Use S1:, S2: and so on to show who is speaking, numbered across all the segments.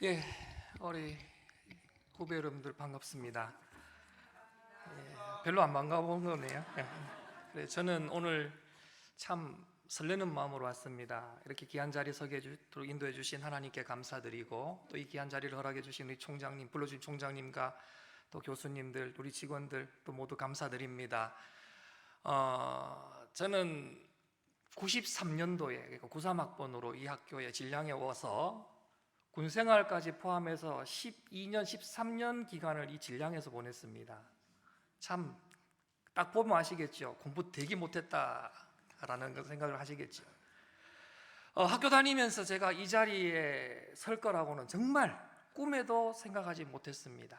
S1: 예, 우리 후배 여러분들 반갑습니다. 별로 안 반가운 거네요. 그래, 저는 오늘 참 설레는 마음으로 왔습니다. 이렇게 귀한 자리 서게 인도해 주신 하나님께 감사드리고, 또 이 귀한 자리를 허락해 주신 우리 총장님, 불러주신 총장님과 또 교수님들, 우리 직원들 또 모두 감사드립니다. 저는 93년도에, 그러니까 93학번으로 이 학교에 진량에 와서 군생활까지 포함해서 12년, 13년 기간을 이 진량에서 보냈습니다. 참 딱 보면 아시겠죠? 공부 되게 못했다라는 생각을 하시겠죠. 학교 다니면서 제가 이 자리에 설 거라고는 정말 꿈에도 생각하지 못했습니다.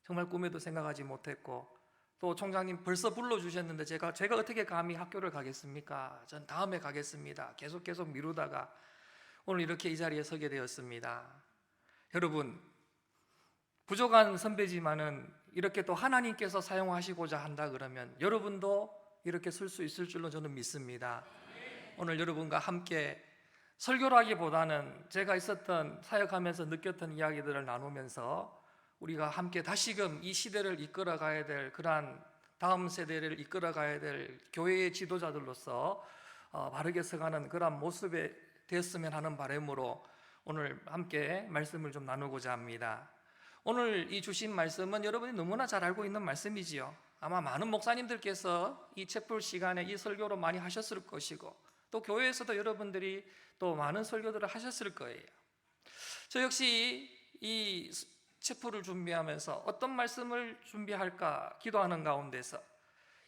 S1: 정말 꿈에도 생각하지 못했고, 또 총장님 벌써 불러주셨는데 제가 어떻게 감히 학교를 가겠습니까? 전 다음에 가겠습니다. 계속 미루다가 오늘 이렇게 이 자리에 서게 되었습니다. 여러분, 부족한 선배지만은 이렇게 또 하나님께서 사용하시고자 한다 그러면 여러분도 이렇게 설 수 있을 줄로 저는 믿습니다. 오늘 여러분과 함께 설교라기보다는 제가 있었던 사역하면서 느꼈던 이야기들을 나누면서 우리가 함께 다시금 이 시대를 이끌어 가야 될, 그러한 다음 세대를 이끌어 가야 될 교회의 지도자들로서 바르게 서가는 그러한 모습에 되었으면 하는 바람으로 오늘 함께 말씀을 좀 나누고자 합니다. 오늘 이 주신 말씀은 여러분이 너무나 잘 알고 있는 말씀이지요. 아마 많은 목사님들께서 이 촛불 시간에 이 설교를 많이 하셨을 것이고, 또 교회에서도 여러분들이 또 많은 설교들을 하셨을 거예요. 저 역시 이 촛불을 준비하면서 어떤 말씀을 준비할까 기도하는 가운데서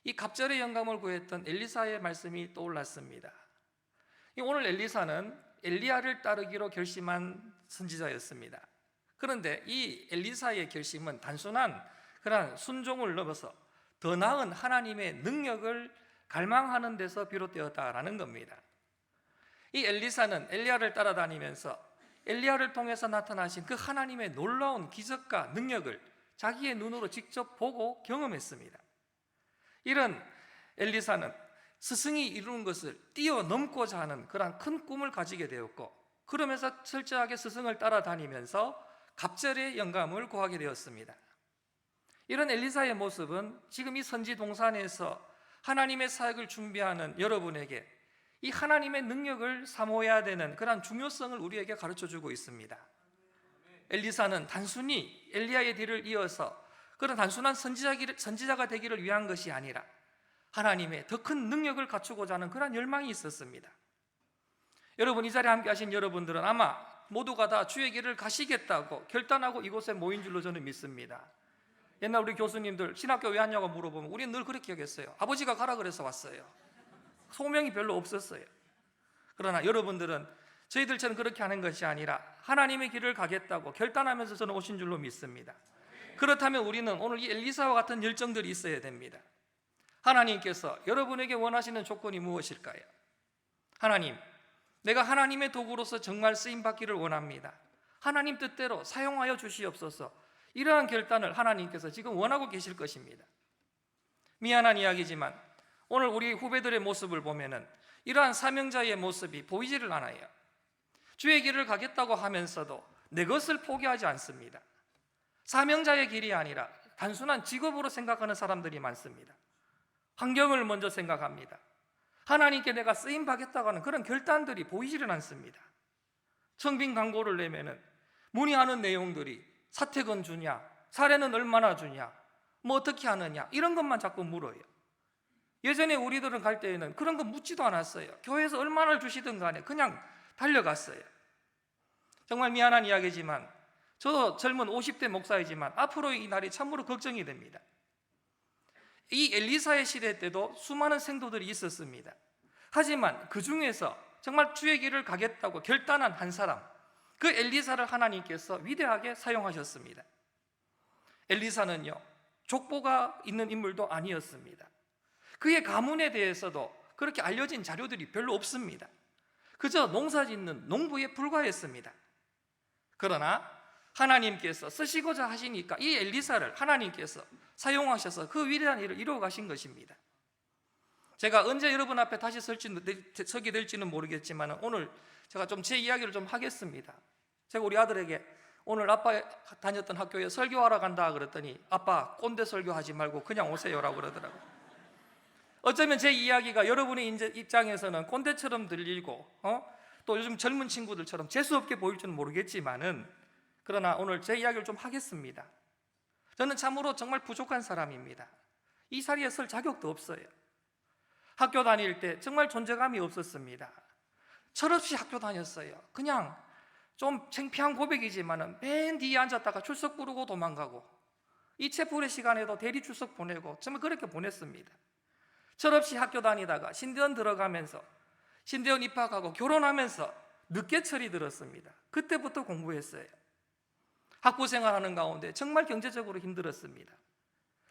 S1: 이 갑절의 영감을 구했던 엘리사의 말씀이 떠올랐습니다. 오늘 엘리사는 엘리야를 따르기로 결심한 선지자였습니다. 그런데 이 엘리사의 결심은 단순한 그런 순종을 넘어서 더 나은 하나님의 능력을 갈망하는 데서 비롯되었다라는 겁니다. 이 엘리사는 엘리야를 따라다니면서 엘리야를 통해서 나타나신 그 하나님의 놀라운 기적과 능력을 자기의 눈으로 직접 보고 경험했습니다. 이런 엘리사는 스승이 이루는 것을 뛰어넘고자 하는 그런 큰 꿈을 가지게 되었고, 그러면서 철저하게 스승을 따라다니면서 갑절의 영감을 구하게 되었습니다. 이런 엘리사의 모습은 지금 이 선지 동산에서 하나님의 사역을 준비하는 여러분에게 이 하나님의 능력을 사모해야 되는 그런 중요성을 우리에게 가르쳐주고 있습니다. 엘리사는 단순히 엘리야의 뒤를 이어서 그런 단순한 선지자가 되기를 위한 것이 아니라 하나님의 더 큰 능력을 갖추고자 하는 그런 열망이 있었습니다. 여러분, 이 자리에 함께 하신 여러분들은 아마 모두가 다 주의 길을 가시겠다고 결단하고 이곳에 모인 줄로 저는 믿습니다. 옛날 우리 교수님들 신학교 왜 왔냐고 물어보면 우리는 늘 그렇게 얘기했어요. 아버지가 가라 그래서 왔어요. 소명이 별로 없었어요. 그러나 여러분들은 저희들처럼 그렇게 하는 것이 아니라 하나님의 길을 가겠다고 결단하면서 저는 오신 줄로 믿습니다. 그렇다면 우리는 오늘 이 엘리사와 같은 열정들이 있어야 됩니다. 하나님께서 여러분에게 원하시는 조건이 무엇일까요? 하나님, 내가 하나님의 도구로서 정말 쓰임받기를 원합니다. 하나님 뜻대로 사용하여 주시옵소서. 이러한 결단을 하나님께서 지금 원하고 계실 것입니다. 미안한 이야기지만 오늘 우리 후배들의 모습을 보면은 이러한 사명자의 모습이 보이지를 않아요. 주의 길을 가겠다고 하면서도 내 것을 포기하지 않습니다. 사명자의 길이 아니라 단순한 직업으로 생각하는 사람들이 많습니다. 환경을 먼저 생각합니다. 하나님께 내가 쓰임받겠다고 하는 그런 결단들이 보이지는 않습니다. 청빙 광고를 내면은 문의하는 내용들이 사택은 주냐, 사례는 얼마나 주냐, 뭐 어떻게 하느냐, 이런 것만 자꾸 물어요. 예전에 우리들은 갈 때에는 그런 거 묻지도 않았어요. 교회에서 얼마나 주시든 간에 그냥 달려갔어요. 정말 미안한 이야기지만 저도 젊은 50대 목사이지만 앞으로 이 날이 참으로 걱정이 됩니다. 이 엘리사의 시대 때도 수많은 생도들이 있었습니다. 하지만 그 중에서 정말 주의 길을 가겠다고 결단한 한 사람, 그 엘리사를 하나님께서 위대하게 사용하셨습니다. 엘리사는요, 족보가 있는 인물도 아니었습니다. 그의 가문에 대해서도 그렇게 알려진 자료들이 별로 없습니다. 그저 농사 짓는 농부에 불과했습니다. 그러나 하나님께서 쓰시고자 하시니까 이 엘리사를 하나님께서 사용하셔서 그 위대한 일을 이루어 가신 것입니다. 제가 언제 여러분 앞에 다시 서게 될지는 모르겠지만 오늘 제가 좀 제 이야기를 좀 하겠습니다. 제가 우리 아들에게 오늘 아빠 다녔던 학교에 설교하러 간다 그랬더니 아빠 꼰대 설교하지 말고 그냥 오세요라고 그러더라고요. 어쩌면 제 이야기가 여러분의 입장에서는 꼰대처럼 들리고 또 요즘 젊은 친구들처럼 재수없게 보일지는 모르겠지만은, 그러나 오늘 제 이야기를 좀 하겠습니다. 저는 참으로 정말 부족한 사람입니다. 이 자리에 설 자격도 없어요. 학교 다닐 때 정말 존재감이 없었습니다. 철없이 학교 다녔어요. 그냥 좀 창피한 고백이지만은 맨 뒤에 앉았다가 출석 부르고 도망가고, 이 채플의 시간에도 대리 출석 보내고 정말 그렇게 보냈습니다. 철없이 학교 다니다가 신대원 들어가면서 신대원 입학하고 결혼하면서 늦게 철이 들었습니다. 그때부터 공부했어요. 학부 생활하는 가운데 정말 경제적으로 힘들었습니다.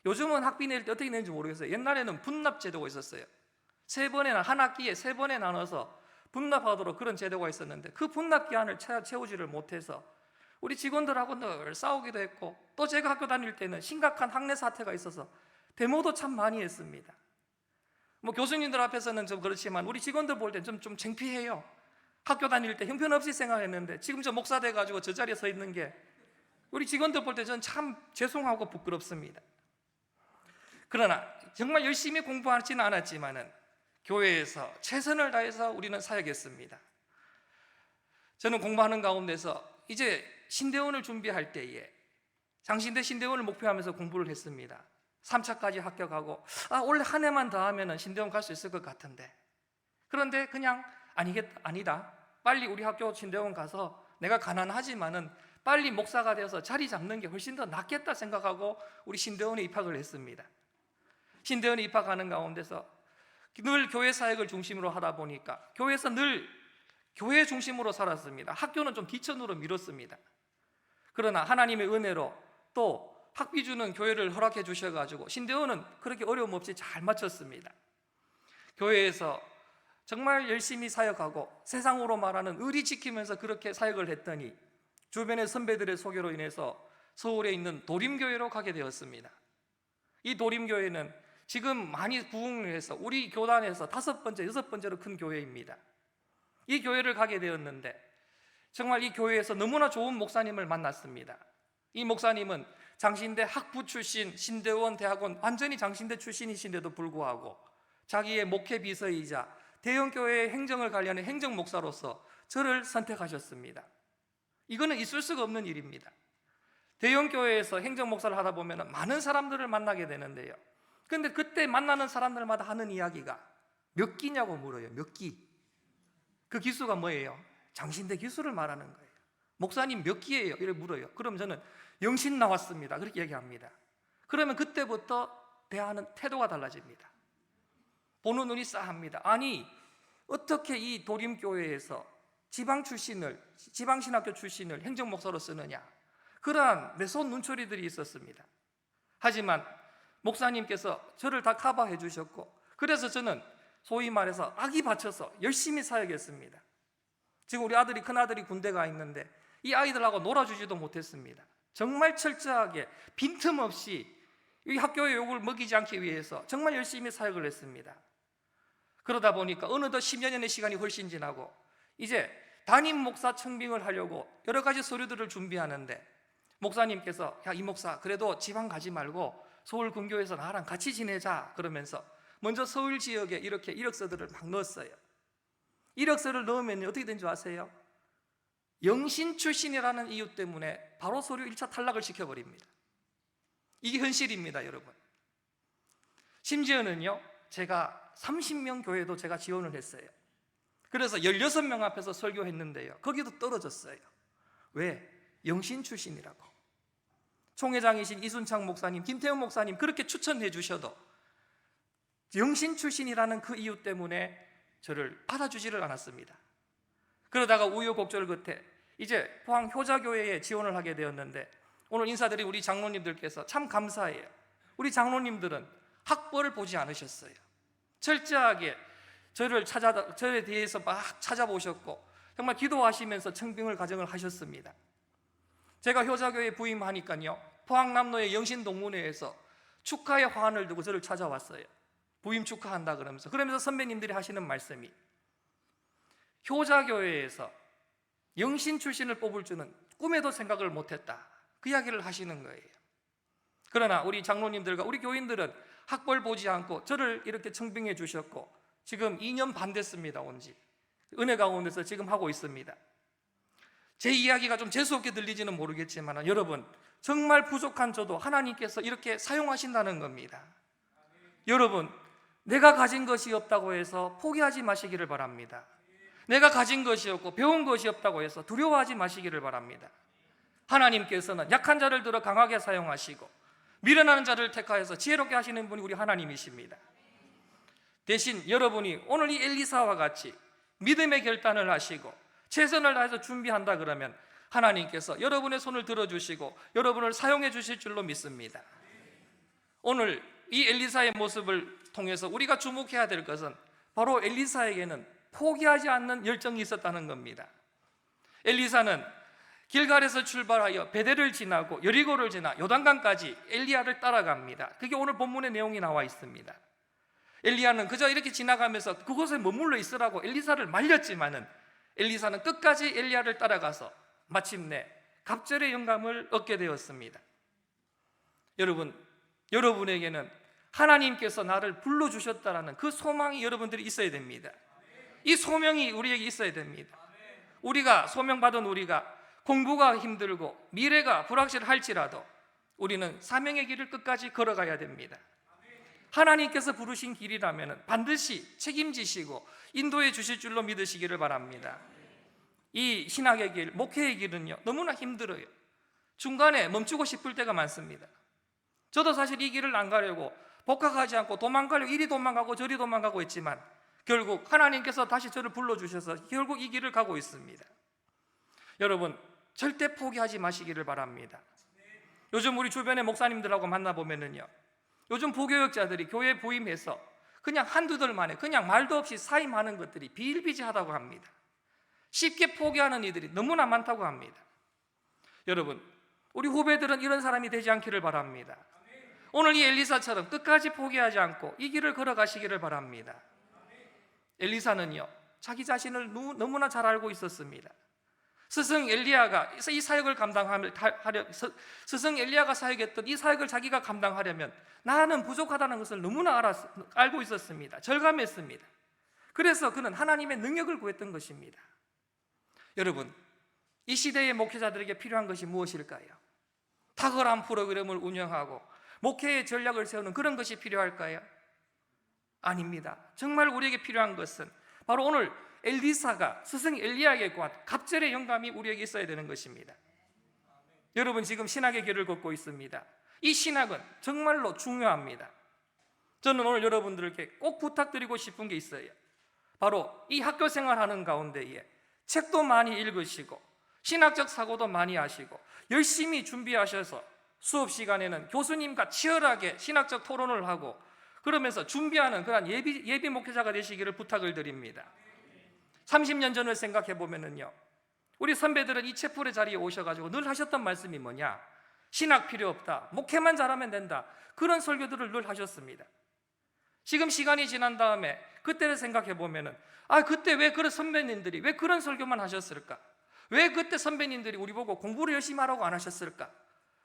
S1: 요즘은 학비 낼 때 어떻게 내는지 모르겠어요. 옛날에는 분납 제도가 있었어요. 한 학기에 3번에 나눠서 분납하도록 그런 제도가 있었는데, 그 분납 기한을 채우지를 못해서 우리 직원들하고 늘 싸우기도 했고, 또 제가 학교 다닐 때는 심각한 학내 사태가 있어서 데모도 참 많이 했습니다. 교수님들 앞에서는 좀 그렇지만 우리 직원들 볼 때 좀 창피해요. 학교 다닐 때 형편없이 생활했는데 지금 저 목사 돼가지고 저 자리에 서 있는 게 우리 직원들 볼 때 저는 참 죄송하고 부끄럽습니다. 그러나 정말 열심히 공부하지는 않았지만은 교회에서 최선을 다해서 우리는 사역했습니다. 저는 공부하는 가운데서 이제 신대원을 준비할 때에 장신대 신대원을 목표하면서 공부를 했습니다. 3차까지 합격하고 올해 한 해만 더 하면 신대원 갈 수 있을 것 같은데, 그런데 그냥 아니다, 빨리 우리 학교 신대원 가서 내가 가난하지만은 빨리 목사가 되어서 자리 잡는 게 훨씬 더 낫겠다 생각하고 우리 신대원에 입학을 했습니다. 신대원에 입학하는 가운데서 늘 교회 사역을 중심으로 하다 보니까 교회에서 늘 교회 중심으로 살았습니다. 학교는 좀 뒷전으로 미뤘습니다. 그러나 하나님의 은혜로 또 학비 주는 교회를 허락해 주셔가지고 신대원은 그렇게 어려움 없이 잘 마쳤습니다. 교회에서 정말 열심히 사역하고 세상으로 말하는 의리 지키면서 그렇게 사역을 했더니 주변의 선배들의 소개로 인해서 서울에 있는 도림교회로 가게 되었습니다. 이 도림교회는 지금 많이 부흥을 해서 우리 교단에서 5번째, 6번째로 큰 교회입니다. 이 교회를 가게 되었는데 정말 이 교회에서 너무나 좋은 목사님을 만났습니다. 이 목사님은 장신대 학부 출신, 신대원 대학원 완전히 장신대 출신이신데도 불구하고 자기의 목회 비서이자 대형교회의 행정을 관리하는 행정목사로서 저를 선택하셨습니다. 이거는 있을 수가 없는 일입니다. 대형교회에서 행정목사를 하다 보면 많은 사람들을 만나게 되는데요, 근데 그때 만나는 사람들마다 하는 이야기가 몇 기냐고 물어요. 몇 기? 그 기수가 뭐예요? 장신대 기수를 말하는 거예요. 목사님 몇 기예요? 이렇게 물어요. 그럼 저는 영신 나왔습니다, 그렇게 얘기합니다. 그러면 그때부터 대하는 태도가 달라집니다. 보는 눈이 싸합니다. 아니 어떻게 이 도림교회에서 지방신학교 출신을 행정목사로 쓰느냐, 그러한 내 손 눈초리들이 있었습니다. 하지만 목사님께서 저를 다 커버해 주셨고, 그래서 저는 소위 말해서 악이 받쳐서 열심히 사역했습니다. 지금 우리 큰아들이 군대 가 있는데 이 아이들하고 놀아주지도 못했습니다. 정말 철저하게 빈틈없이 이 학교의 욕을 먹이지 않기 위해서 정말 열심히 사역을 했습니다. 그러다 보니까 어느덧 10여 년의 시간이 훨씬 지나고 이제 담임 목사 청빙을 하려고 여러 가지 서류들을 준비하는데 목사님께서 이 목사 그래도 지방 가지 말고 서울 근교에서 나랑 같이 지내자 그러면서 먼저 서울 지역에 이렇게 이력서들을 막 넣었어요. 이력서를 넣으면 어떻게 된 줄 아세요? 영신 출신이라는 이유 때문에 바로 서류 1차 탈락을 시켜버립니다. 이게 현실입니다, 여러분. 심지어는요, 제가 30명 교회도 제가 지원을 했어요. 그래서 16명 앞에서 설교했는데요, 거기도 떨어졌어요. 왜? 영신 출신이라고. 총회장이신 이순창 목사님, 김태훈 목사님 그렇게 추천해 주셔도 영신 출신이라는 그 이유 때문에 저를 받아주지를 않았습니다. 그러다가 우여곡절 끝에 이제 포항 효자교회에 지원을 하게 되었는데, 오늘 인사드린 우리 장로님들께서 참 감사해요. 우리 장로님들은 학벌을 보지 않으셨어요. 철저하게 저에 대해서 막 찾아보셨고 정말 기도하시면서 청빙을 가정을 하셨습니다. 제가 효자교회에 부임하니까요, 포항남로의 영신동문회에서 축하의 화환을 두고 저를 찾아왔어요. 부임 축하한다 그러면서 선배님들이 하시는 말씀이, 효자교회에서 영신 출신을 뽑을 줄은 꿈에도 생각을 못했다, 그 이야기를 하시는 거예요. 그러나 우리 장로님들과 우리 교인들은 학벌 보지 않고 저를 이렇게 청빙해 주셨고 지금 2년 반 됐습니다. 온지 은혜 가운데서 지금 하고 있습니다. 제 이야기가 좀 재수없게 들리지는 모르겠지만 여러분, 정말 부족한 저도 하나님께서 이렇게 사용하신다는 겁니다. 여러분, 내가 가진 것이 없다고 해서 포기하지 마시기를 바랍니다. 내가 가진 것이 없고 배운 것이 없다고 해서 두려워하지 마시기를 바랍니다. 하나님께서는 약한 자를 들어 강하게 사용하시고 미련한 자를 택하여서 지혜롭게 하시는 분이 우리 하나님이십니다. 대신 여러분이 오늘 이 엘리사와 같이 믿음의 결단을 하시고 최선을 다해서 준비한다 그러면 하나님께서 여러분의 손을 들어주시고 여러분을 사용해 주실 줄로 믿습니다. 오늘 이 엘리사의 모습을 통해서 우리가 주목해야 될 것은 바로 엘리사에게는 포기하지 않는 열정이 있었다는 겁니다. 엘리사는 길갈에서 출발하여 베델을 지나고 여리고를 지나 요단강까지 엘리야를 따라갑니다. 그게 오늘 본문의 내용이 나와 있습니다. 엘리야는 그저 이렇게 지나가면서 그곳에 머물러 있으라고 엘리사를 말렸지만은 엘리사는 끝까지 엘리야를 따라가서 마침내 갑절의 영감을 얻게 되었습니다. 여러분, 여러분에게는 하나님께서 나를 불러주셨다라는 그 소망이 여러분들이 있어야 됩니다. 이 소명이 우리에게 있어야 됩니다. 우리가 소명받은 우리가 공부가 힘들고 미래가 불확실할지라도 우리는 사명의 길을 끝까지 걸어가야 됩니다. 하나님께서 부르신 길이라면 반드시 책임지시고 인도해 주실 줄로 믿으시기를 바랍니다. 이 신학의 길, 목회의 길은요 너무나 힘들어요. 중간에 멈추고 싶을 때가 많습니다. 저도 사실 이 길을 안 가려고 복학하지 않고 도망가려고 이리 도망가고 저리 도망가고 했지만 결국 하나님께서 다시 저를 불러주셔서 결국 이 길을 가고 있습니다. 여러분, 절대 포기하지 마시기를 바랍니다. 요즘 우리 주변의 목사님들하고 만나보면은요 요즘 부교역자들이 교회에 부임해서 그냥 한두달 만에 그냥 말도 없이 사임하는 것들이 비일비재하다고 합니다. 쉽게 포기하는 이들이 너무나 많다고 합니다. 여러분, 우리 후배들은 이런 사람이 되지 않기를 바랍니다. 오늘 이 엘리사처럼 끝까지 포기하지 않고 이 길을 걸어가시기를 바랍니다. 엘리사는요 자기 자신을 너무나 잘 알고 있었습니다. 스승 엘리야가 이 사역을 스승 엘리야가 사역했던 이 사역을 자기가 감당하려면 나는 부족하다는 것을 너무나 알고 있었습니다. 절감했습니다. 그래서 그는 하나님의 능력을 구했던 것입니다. 여러분, 이 시대의 목회자들에게 필요한 것이 무엇일까요? 탁월한 프로그램을 운영하고 목회의 전략을 세우는 그런 것이 필요할까요? 아닙니다. 정말 우리에게 필요한 것은 바로 오늘 엘리사가 스승 엘리야에게 구한 갑절의 영감이 우리에게 있어야 되는 것입니다. 여러분, 지금 신학의 길을 걷고 있습니다. 이 신학은 정말로 중요합니다. 저는 오늘 여러분들께 꼭 부탁드리고 싶은 게 있어요. 바로 이 학교 생활하는 가운데에 책도 많이 읽으시고 신학적 사고도 많이 하시고 열심히 준비하셔서 수업 시간에는 교수님과 치열하게 신학적 토론을 하고 그러면서 준비하는 그런 예비 목회자가 되시기를 부탁을 드립니다. 30년 전을 생각해 보면은요 우리 선배들은 이 채플의 자리에 오셔가지고 늘 하셨던 말씀이 뭐냐? 신학 필요 없다, 목회만 잘하면 된다, 그런 설교들을 늘 하셨습니다. 지금 시간이 지난 다음에 그때를 생각해 보면은 그때 왜 그런 선배님들이 왜 그런 설교만 하셨을까? 왜 그때 선배님들이 우리 보고 공부를 열심히 하라고 안 하셨을까?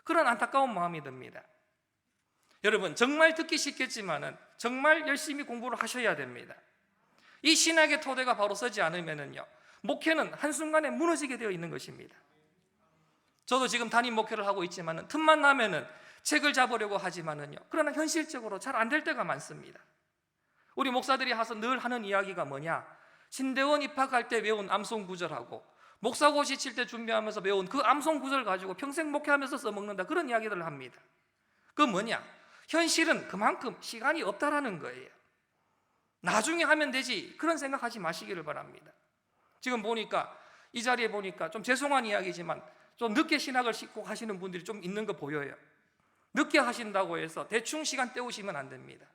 S1: 그런 안타까운 마음이 듭니다. 여러분, 정말 듣기 쉽겠지만은 정말 열심히 공부를 하셔야 됩니다. 이 신학의 토대가 바로 서지 않으면은요 목회는 한순간에 무너지게 되어 있는 것입니다. 저도 지금 담임 목회를 하고 있지만은 틈만 나면은 책을 잡으려고 하지만은요 그러나 현실적으로 잘 안 될 때가 많습니다. 우리 목사들이 늘 하는 이야기가 뭐냐? 신대원 입학할 때 외운 암송 구절하고 목사고시 칠 때 준비하면서 배운 그 암송 구절 가지고 평생 목회하면서 써먹는다, 그런 이야기들을 합니다. 그 뭐냐? 현실은 그만큼 시간이 없다라는 거예요. 나중에 하면 되지, 그런 생각하지 마시기를 바랍니다. 지금 보니까 이 자리에 보니까 좀 죄송한 이야기지만 좀 늦게 신학을 싣고 하시는 분들이 좀 있는 거 보여요. 늦게 하신다고 해서 대충 시간 때우시면 안 됩니다.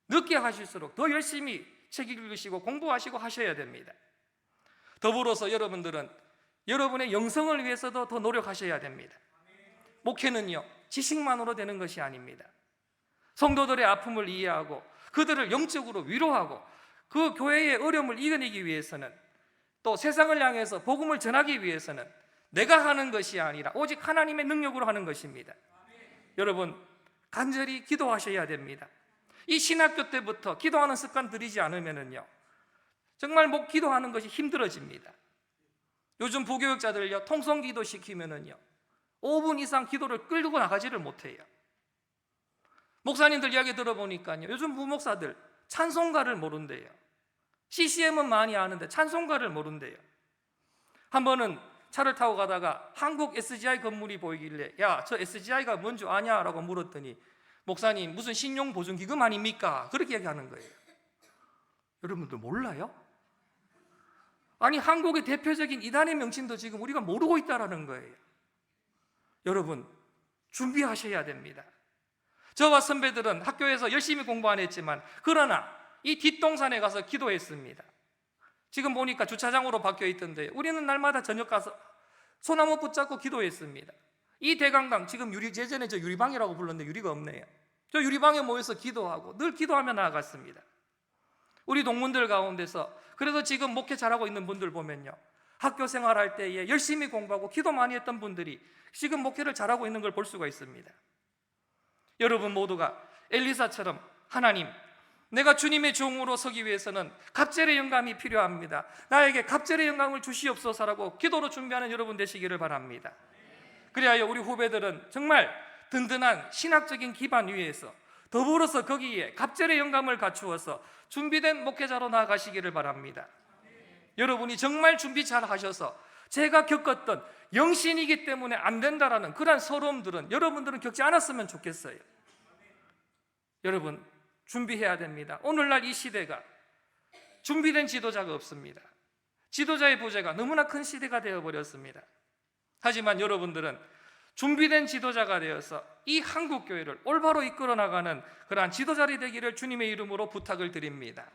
S1: 늦게 하실수록 더 열심히 책 읽으시고 공부하시고 하셔야 됩니다. 더불어서 여러분들은 여러분의 영성을 위해서도 더 노력하셔야 됩니다. 목회는요 지식만으로 되는 것이 아닙니다. 성도들의 아픔을 이해하고 그들을 영적으로 위로하고 그 교회의 어려움을 이겨내기 위해서는 또 세상을 향해서 복음을 전하기 위해서는 내가 하는 것이 아니라 오직 하나님의 능력으로 하는 것입니다. 여러분, 간절히 기도하셔야 됩니다. 이 신학교 때부터 기도하는 습관 들이지 않으면요, 정말 기도하는 것이 힘들어집니다. 요즘 부교육자들요, 통성기도 시키면은요 5분 이상 기도를 끌고 나가지를 못해요. 목사님들 이야기 들어보니까요, 요즘 부목사들 찬송가를 모른대요. CCM은 많이 아는데 찬송가를 모른대요. 한 번은 차를 타고 가다가 한국 SGI 건물이 보이길래 야, 저 SGI가 뭔 줄 아냐? 라고 물었더니 목사님, 무슨 신용보증기금 아닙니까? 그렇게 얘기하는 거예요. 여러분들 몰라요? 아니, 한국의 대표적인 이단의 명칭도 지금 우리가 모르고 있다는 거예요. 여러분, 준비하셔야 됩니다. 저와 선배들은 학교에서 열심히 공부 안 했지만 그러나 이 뒷동산에 가서 기도했습니다. 지금 보니까 주차장으로 바뀌어 있던데 우리는 날마다 저녁 가서 소나무 붙잡고 기도했습니다. 이 대강당, 지금 예전에 저 유리방이라고 불렀는데 유리가 없네요. 저 유리방에 모여서 기도하고 늘 기도하며 나아갔습니다. 우리 동문들 가운데서 그래서 지금 목회 잘하고 있는 분들 보면요, 학교 생활할 때에 열심히 공부하고 기도 많이 했던 분들이 지금 목회를 잘하고 있는 걸 볼 수가 있습니다. 여러분 모두가 엘리사처럼 하나님, 내가 주님의 종으로 서기 위해서는 갑절의 영감이 필요합니다. 나에게 갑절의 영감을 주시옵소서라고 기도로 준비하는 여러분 되시기를 바랍니다. 그래야 우리 후배들은 정말 든든한 신학적인 기반 위에서 더불어서 거기에 갑절의 영감을 갖추어서 준비된 목회자로 나아가시기를 바랍니다. 여러분이 정말 준비 잘 하셔서 제가 겪었던 영신이기 때문에 안 된다라는 그런 서러움들은 여러분들은 겪지 않았으면 좋겠어요. 여러분, 준비해야 됩니다. 오늘날 이 시대가 준비된 지도자가 없습니다. 지도자의 부재가 너무나 큰 시대가 되어버렸습니다. 하지만 여러분들은 준비된 지도자가 되어서 이 한국교회를 올바로 이끌어 나가는 그러한 지도자리 되기를 주님의 이름으로 부탁을 드립니다.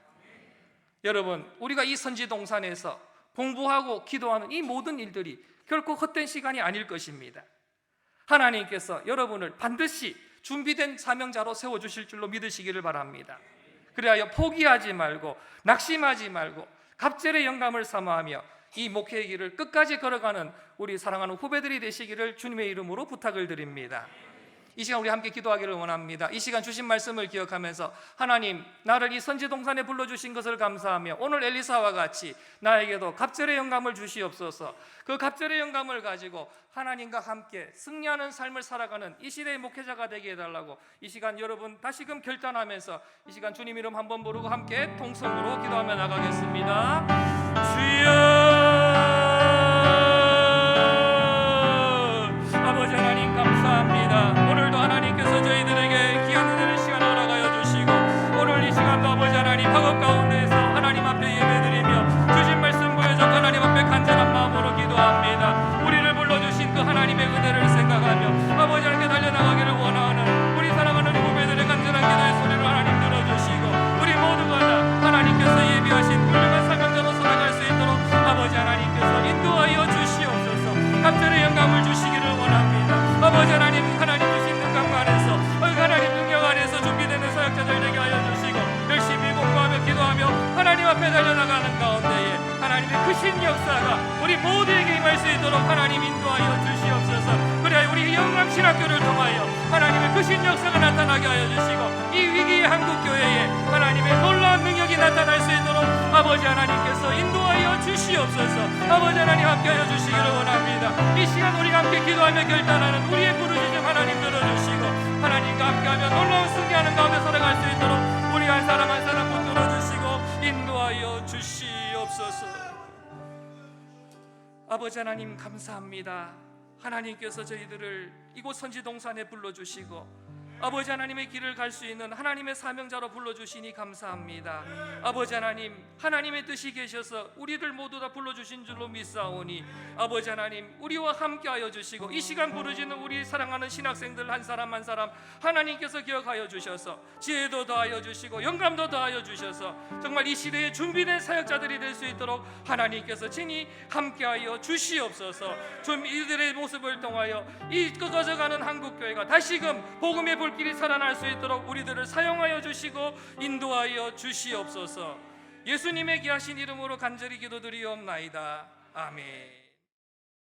S1: 여러분, 우리가 이 선지동산에서 공부하고 기도하는 이 모든 일들이 결코 헛된 시간이 아닐 것입니다. 하나님께서 여러분을 반드시 준비된 사명자로 세워주실 줄로 믿으시기를 바랍니다. 그래야 포기하지 말고 낙심하지 말고 갑절의 영감을 삼아하며 이 목회의 길을 끝까지 걸어가는 우리 사랑하는 후배들이 되시기를 주님의 이름으로 부탁을 드립니다. 이 시간 우리 함께 기도하기를 원합니다. 이 시간 주신 말씀을 기억하면서 하나님, 나를 이 선지동산에 불러주신 것을 감사하며 오늘 엘리사와 같이 나에게도 갑절의 영감을 주시옵소서. 그 갑절의 영감을 가지고 하나님과 함께 승리하는 삶을 살아가는 이 시대의 목회자가 되게 해달라고 이 시간 여러분 다시금 결단하면서 이 시간 주님 이름 한번 부르고 함께 통성으로 기도하며 나가겠습니다. 주여, 아버지 하나님 감사합니다. 오늘도 하나님께서 저희들에게 귀한 은혜를 시간 허락하여 주시고 오늘 이 시간도 아버지 하나님 학업 가운데에서 하나님 앞에 예배드리며 주신 말씀 보여줘 하나님 앞에 간절한 마음으로 기도합니다. 우리를 불러주신 그 하나님의 은혜를 생각하며 아버지 하나님께 달려나가기를 원하는 우리 사랑하는 후배들의 간절한 기도의 소리를 하나님 들어주시고 우리 모두가 다 하나님께서 예비하신 훌륭한 사명자로 살아갈 수 있도록 아버지 하나님께서 인도하여 주시옵소서. 갑절의 영감을 주시기를 원합니다. 아버지 하나님, 하나님 주신 능력 안에서 하나님 능력 안에서 준비되는 사역자들 되게 하여 주시고 열심히 공부하며 기도하며 하나님 앞에 달려나가는 가운데에 하나님의 크신 역사가 우리 모두에게 임할 수 있도록 하나님 인도하여 주시옵소서. 그래야 우리 영광신학교를 통하여 하나님의 크신 역사가 나타나게 하여 주시고 이 위기의 한국교회에 하나님의 놀라운 능력이 나타날 수 있도록 아버지 하나님께서 인도하여 주시옵소서. 아버지 하나님 함께하여 주시기를 원합니다. 이 시간 우리가 함께 기도하며 결단하는 우리의 부르짖음 하나님 들어주시고 하나님과 함께하며 놀라운 승리하는 가운데 살아갈 수 있도록 우리 한 사람 한 사람 붙들어 주시고 인도하여 주시옵소서. 아버지 하나님 감사합니다. 하나님께서 저희들을 이곳 선지동산에 불러주시고 아버지 하나님의 길을 갈 수 있는 하나님의 사명자로 불러주시니 감사합니다. 아버지 하나님, 하나님의 뜻이 계셔서 우리들 모두 다 불러주신 줄로 믿사오니 아버지 하나님, 우리와 함께하여 주시고 이 시간 부르짖는 우리 사랑하는 신학생들 한 사람 한 사람 하나님께서 기억하여 주셔서 지혜도 더하여 주시고 영감도 더하여 주셔서 정말 이 시대에 준비된 사역자들이 될 수 있도록 하나님께서 친히 함께하여 주시옵소서. 좀 이들의 모습을 통하여 이 꺼져가는 한국교회가 다시금 복음의 불길이 살아날 수 있도록 우리들을 사용하여 주시고 인도하여 주시옵소서. 예수님의 귀하신 이름으로 간절히 기도드리옵나이다. 아멘.